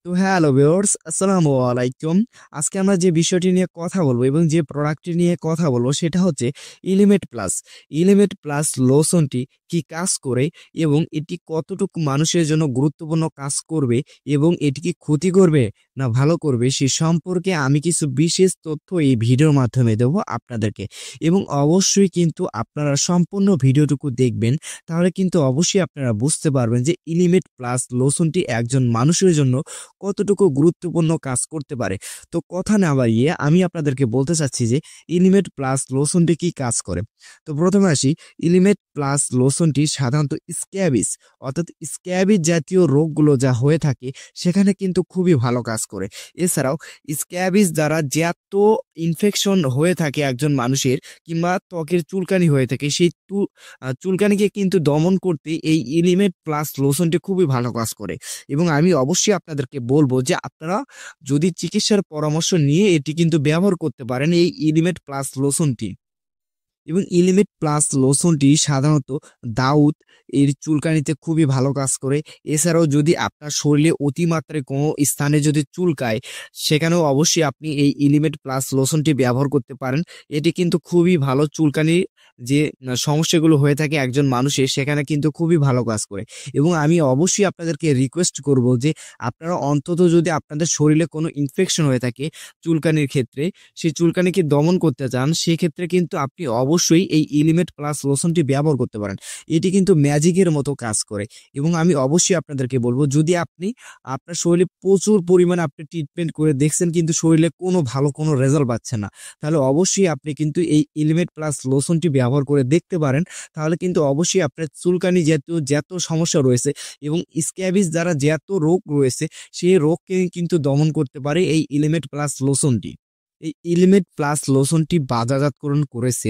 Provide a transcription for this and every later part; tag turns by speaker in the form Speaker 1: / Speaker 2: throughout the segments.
Speaker 1: তো hello viewers, আসসালামু আলাইকুম। আজকে আমরা যে বিষয়টি নিয়ে কথা বলবো এবং যে প্রোডাক্টটি নিয়ে কথা বলবো সেটা হচ্ছে ইলিমেট প্লাস। ইলিমেট প্লাস লোশনটি কি কাজ করে এবং এটি কতটুকু মানুষের জন্য গুরুত্বপূর্ণ কাজ করবে এবং এটি কি ক্ষতি করবে না ভালো করবে সে সম্পর্কে আমি কিছু বিশেষ তথ্য এই ভিডিওর মাধ্যমে দেব আপনাদেরকে। এবং অবশ্যই কিন্তু আপনারা সম্পূর্ণ ভিডিওটুকু দেখবেন, তাহলে কিন্তু অবশ্যই আপনারা বুঝতে পারবেন যে ইলিমেট প্লাস লোশনটি একজন মানুষের জন্য কতটুকু গুরুত্বপূর্ণ কাজ করতে পারে। তো কথা না বাড়িয়ে আমি আপনাদেরকে বলতে চাচ্ছি যে ইলিমেট প্লাস লোশনটি কি কাজ করে। তো প্রথমে আসি, ইলিমেট প্লাস লোশনটি সাধারণত স্ক্যাবিস অর্থাৎ স্ক্যাবিস জাতীয় রোগগুলো যা হয়ে থাকে সেখানে কিন্তু খুবই ভালো কাজ করে। এছাড়াও স্ক্যাবিস দ্বারা যত ইনফেকশন হয়ে থাকে একজন মানুষের কিংবা ত্বকের চুলকানি হয়ে থাকে সেই চুলকানিকে কিন্তু দমন করতে এই ইলিমেট প্লাস লোশনটি খুবই ভালো কাজ করে। এবং আমি অবশ্যই আপনাদেরকে বলবো যে আপনারা যদি চিকিৎসার পরামর্শ নিয়ে এটি কিন্তু ব্যবহার করতে পারেন এই ইলিমেট প্লাস লোশনটি। এবং ইলিমেট প্লাস লোশনটি সাধারণত দাউদ এর চুলকানিতে খুবই ভালো কাজ করে। এছাড়াও যদি আপনার শরীরে অতিমাত্রায় কোনো স্থানে যদি চুলকায় সেখানেও অবশ্যই আপনি এই ইলিমেট প্লাস লোশনটি ব্যবহার করতে পারেন। এটি কিন্তু খুবই ভালো, চুলকানির যে সমস্যাগুলো হয়ে থাকে একজন মানুষের সেখানে কিন্তু খুবই ভালো কাজ করে। এবং আমি অবশ্যই আপনাদেরকে রিকোয়েস্ট করব যে আপনারা অন্তত যদি আপনাদের শরীরে কোনো ইনফেকশন হয়ে থাকে চুলকানির ক্ষেত্রে, সেই চুলকানিকে দমন করতে চান, সেক্ষেত্রে কিন্তু আপনি অবশ্যই এই ইলিমেট প্লাস লোশনটি ব্যবহার করতে পারেন। এটি কিন্তু ম্যাজিকের মতো কাজ করে। এবং আমি অবশ্যই আপনাদেরকে বলবো, যদি আপনি আপনার শরীরে প্রচুর পরিমাণে আপনি ট্রিটমেন্ট করে দেখছেন কিন্তু শরীরে কোনো ভালো কোনো রেজাল্ট পাচ্ছেন না, তাহলে অবশ্যই আপনি কিন্তু এই ইলিমেট প্লাস লোশনটি ব্যবহার করে দেখতে পারেন। তাহলে কিন্তু অবশ্যই আপনার চুলকানি যত সমস্যা রয়েছে এবং স্ক্যাবিস দ্বারা যত রোগ রয়েছে সেই রোগকে কিন্তু দমন করতে পারে এই ইলিমেট প্লাস লোশনটি। এই ইলিমেট প্লাস লোশনটি বাজারজাতকরণ করেছে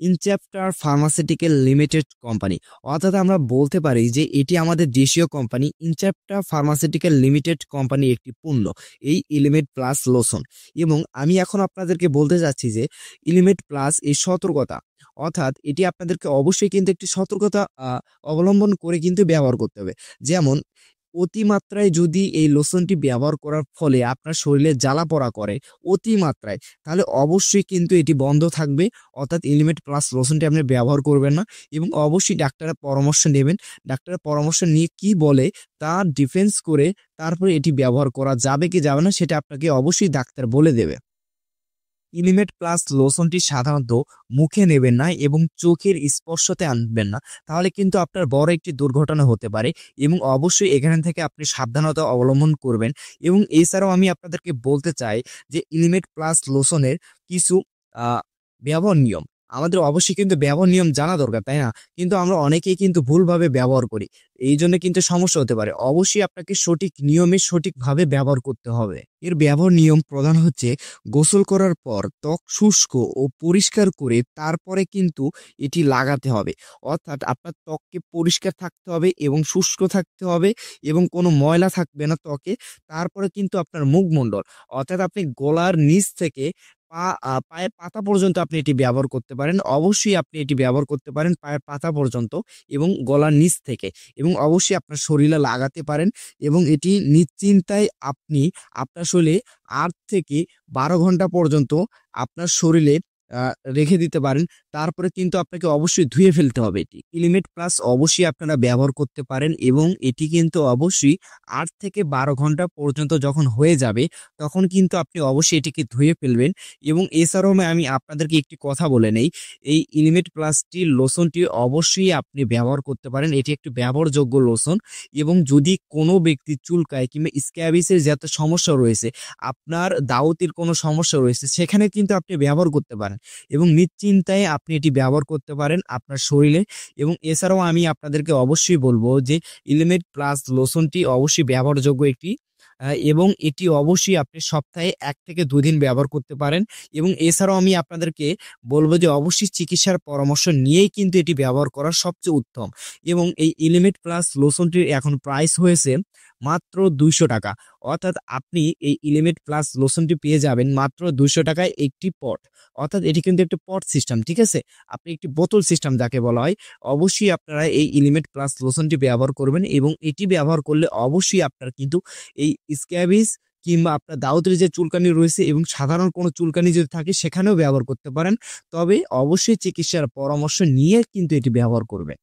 Speaker 1: ইনচ্যাপ্টার ফার্মাসিউটিক্যাল লিমিটেড কোম্পানি। অর্থাৎ আমরা বলতে পারি যে এটি আমাদের দেশীয় কোম্পানি ইনচ্যাপ্টার ফার্মাসিউটিক্যাল লিমিটেড কোম্পানি একটি পণ্য এই ইলিমেট প্লাস লোশন। এবং আমি এখন আপনাদেরকে বলতে চাচ্ছি যে ইলিমেট প্লাস এই সতর্কতা, অর্থাৎ এটি আপনাদেরকে অবশ্যই কিন্তু একটি সতর্কতা অবলম্বন করে কিন্তু ব্যবহার করতে হবে। যেমন অতিমাত্রায় যদি এই লোশনটি ব্যবহার করার ফলে আপনার শরীরে জ্বালা-পোড়া করে অতিমাত্রায়, তাহলে অবশ্যই কিন্তু এটি বন্ধ থাকবে। অর্থাৎ এলিমেন্ট প্লাস লোশনটি আপনি ব্যবহার করবেন না এবং অবশ্যই ডাক্তারের পরামর্শ নেবেন। ডাক্তারের পরামর্শ নিয়ে কি বলে তা ডিফেন্স করে তারপরে এটি ব্যবহার করা যাবে কি যাবে না সেটা আপনাকে অবশ্যই ডাক্তার বলে দেবে। ইলিমেট প্লাস লোশনটি সাধারণত মুখে নেবেন না এবং চোখের স্পর্শতে আনবেন না, তাহলে কিন্তু আপনার বড় একটি দুর্ঘটনা হতে পারে। এবং অবশ্যই এখান থেকে আপনি সাবধানতা অবলম্বন করবেন। এবং এছাড়াও আমি আপনাদেরকে বলতে চাই যে ইলিমেট প্লাস লোশনের কিছু ব্যবহার নিয়ম আমাদের অবশ্যই কিন্তু ব্যবহার নিয়ম জানা দরকার, তাই না? কিন্তু আমরা অনেকেই কিন্তু ভুলভাবে ব্যবহার করি, এই জন্য কিন্তু সমস্যা হতে পারে। অবশ্যই আপনাকে সঠিক নিয়মে সঠিকভাবে ব্যবহার করতে হবে। এর ব্যবহার নিয়ম প্রধান হচ্ছে, গোসল করার পর ত্বক শুষ্ক ও পরিষ্কার করে তারপরে কিন্তু এটি লাগাতে হবে। অর্থাৎ আপনার ত্বককে পরিষ্কার থাকতে হবে এবং শুষ্ক থাকতে হবে এবং কোনো ময়লা থাকবে না ত্বকে। তারপরে কিন্তু আপনার মুখমণ্ডল, অর্থাৎ আপনি গলার নিচ থেকে পায়ের পাতা পর্যন্ত আপনি এটি ব্যবহার করতে পারেন। অবশ্যই আপনি এটি ব্যবহার করতে পারেন পায়ের পাতা পর্যন্ত এবং গলার নিচ থেকে, এবং অবশ্যই আপনার শরীরে লাগাতে পারেন। এবং এটি নিশ্চিন্তায় আপনি আপনার শরীরে ৮ থেকে ১২ ঘন্টা পর্যন্ত আপনার শরীরে রেখে দিতে পারেন। তারপরে কিন্তু আপনাকে অবশ্যই ধুয়ে ফেলতে হবে এটি। ইলিমেট প্লাস অবশ্যই আপনারা ব্যবহার করতে পারেন এবং এটি কিন্তু অবশ্যই ৮ থেকে ১২ ঘন্টা পর্যন্ত যখন হয়ে যাবে তখন কিন্তু আপনি অবশ্যই এটিকে ধুয়ে ফেলবেন। এবং এছাড়াও আমি আপনাদেরকে একটি কথা বলে নেই, এই ইলিমেট প্লাসটি লোশনটি অবশ্যই আপনি ব্যবহার করতে পারেন। এটি একটি ব্যবহারযোগ্য লোশন। এবং যদি কোনো ব্যক্তি চুলকায় কিংবা স্ক্যাবিসের যত সমস্যা রয়েছে, আপনার দাউতির কোনো সমস্যা রয়েছে, সেখানে কিন্তু আপনি ব্যবহার করতে পারেন এবং নিশ্চিন্তায় আপনি এটি ব্যবহার করতে পারেন আপনার শরীরে। এবং এছাড়াও আমি আপনাদেরকে অবশ্যই বলবো যে ইলিমেট প্লাস লোশনটি অবশ্যই ব্যবহারযোগ্য একটি এবং এটি অবশ্যই আপনি সপ্তাহে ১ থেকে ২ দিন ব্যবহার করতে পারেন। এবং এছাড়াও আমি আপনাদেরকে বলবো যে অবশ্যই চিকিৎসার পরামর্শ নিয়েই কিন্তু এটি ব্যবহার করা সবচেয়ে উত্তম। এবং এই ইলিমেট প্লাস লোশনটির এখন প্রাইস হয়েছে মাত্র ২০০ টাকা। অর্থাৎ আপনি এই ইলিমেট প্লাস লোশনটি পেয়ে যাবেন মাত্র ২০০ টাকায় একটি পট। অর্থাৎ এটি কিন্তু একটা পট সিস্টেম, ঠিক আছে? আপনি একটি বোতল সিস্টেম যাকে বলা হয়। অবশ্যই আপনারা এই ইলিমেট প্লাস লোশনটি ব্যবহার করবেন এবং এটি ব্যবহার করলে অবশ্যই আপনার কিন্তু এই এই স্ক্যাবিস কিংবা আপনার দাউদের যে চুলকানি রয়েছে এবং সাধারণ কোনো চুলকানি যদি থাকে সেখানেও ব্যবহার করতে পারেন। তবে অবশ্যই চিকিৎসার পরামর্শ নিয়ে কিন্তু এটি ব্যবহার করবেন।